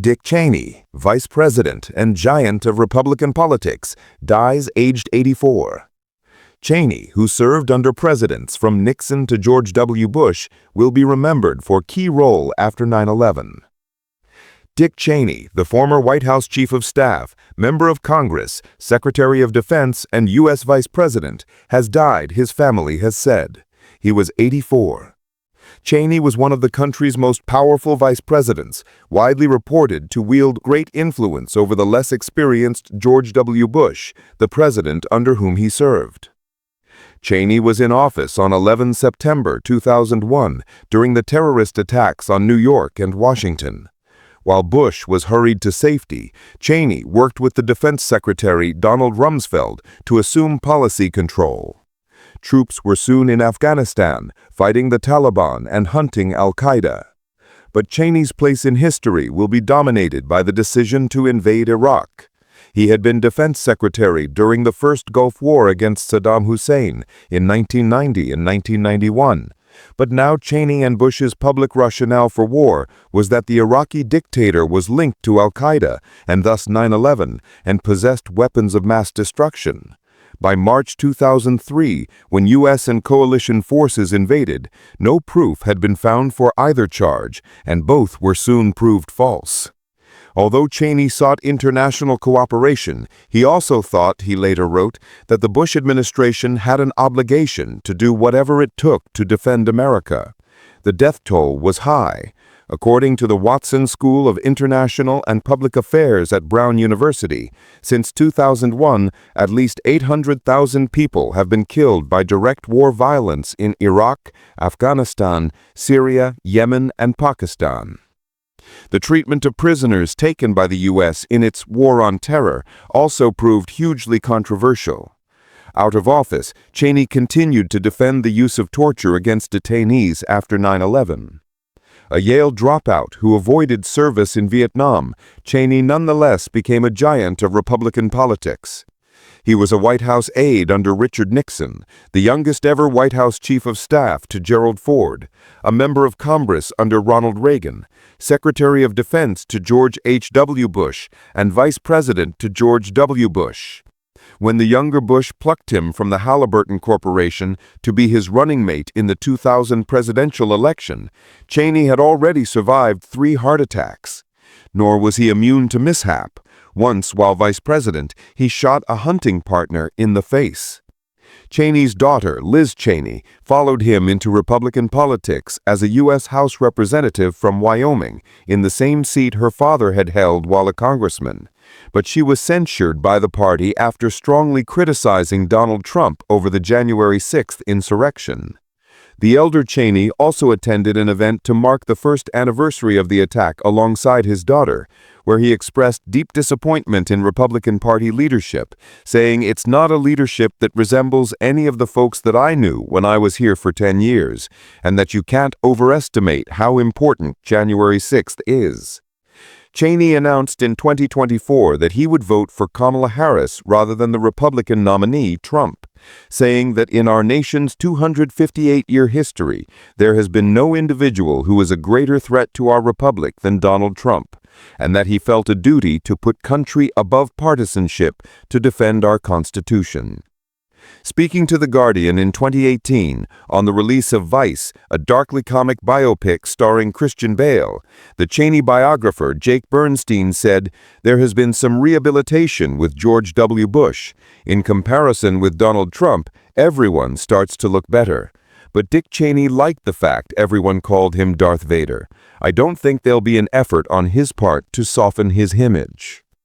Dick Cheney, Vice President and giant of Republican politics, dies aged 84. Cheney, who served under presidents from Nixon to George W. Bush, will be remembered for key role after 9/11. Dick Cheney, the former White House Chief of Staff, Member of Congress, Secretary of Defense, and U.S. Vice President, has died, his family has said. He was 84. Cheney was one of the country's most powerful vice presidents, widely reported to wield great influence over the less experienced George W. Bush, the president under whom he served. Cheney was in office on 11 September 2001 during the terrorist attacks on New York and Washington. While Bush was hurried to safety, Cheney worked with the Defense Secretary Donald Rumsfeld to assume policy control. Troops were soon in Afghanistan, fighting the Taliban and hunting al-Qaeda. But Cheney's place in history will be dominated by the decision to invade Iraq. He had been Defense Secretary during the first Gulf War against Saddam Hussein in 1990 and 1991. But now Cheney and Bush's public rationale for war was that the Iraqi dictator was linked to al-Qaeda and thus 9/11 and possessed weapons of mass destruction. By March 2003, when U.S. and coalition forces invaded, no proof had been found for either charge, and both were soon proved false. Although Cheney sought international cooperation, he also thought, he later wrote, that the Bush administration had an obligation to do whatever it took to defend America. The death toll was high. According to the Watson School of International and Public Affairs at Brown University, since 2001, at least 800,000 people have been killed by direct war violence in Iraq, Afghanistan, Syria, Yemen, and Pakistan. The treatment of prisoners taken by the U.S. in its war on terror also proved hugely controversial. Out of office, Cheney continued to defend the use of torture against detainees after 9/11. A Yale dropout who avoided service in Vietnam, Cheney nonetheless became a giant of Republican politics. He was a White House aide under Richard Nixon, the youngest ever White House Chief of Staff to Gerald Ford, a member of Congress under Ronald Reagan, Secretary of Defense to George H.W. Bush, and Vice President to George W. Bush. When the younger Bush plucked him from the Halliburton Corporation to be his running mate in the 2000 presidential election, Cheney had already survived 3 heart attacks. Nor was he immune to mishap. Once, while vice president, he shot a hunting partner in the face. Cheney's daughter, Liz Cheney, followed him into Republican politics as a U.S. House representative from Wyoming, in the same seat her father had held while a congressman. But she was censured by the party after strongly criticizing Donald Trump over the January 6th insurrection. The elder Cheney also attended an event to mark the first anniversary of the attack alongside his daughter, where he expressed deep disappointment in Republican Party leadership, saying it's not a leadership that resembles any of the folks that I knew when I was here for 10 years, and that you can't overestimate how important January 6th is. Cheney announced in 2024 that he would vote for Kamala Harris rather than the Republican nominee, Trump, saying that in our nation's 258-year history, there has been no individual who is a greater threat to our republic than Donald Trump, and that he felt a duty to put country above partisanship to defend our Constitution. Speaking to The Guardian in 2018 on the release of Vice, a darkly comic biopic starring Christian Bale, the Cheney biographer Jake Bernstein said, "There has been some rehabilitation with George W. Bush. In comparison with Donald Trump, everyone starts to look better. But Dick Cheney liked the fact everyone called him Darth Vader. I don't think there'll be an effort on his part to soften his image."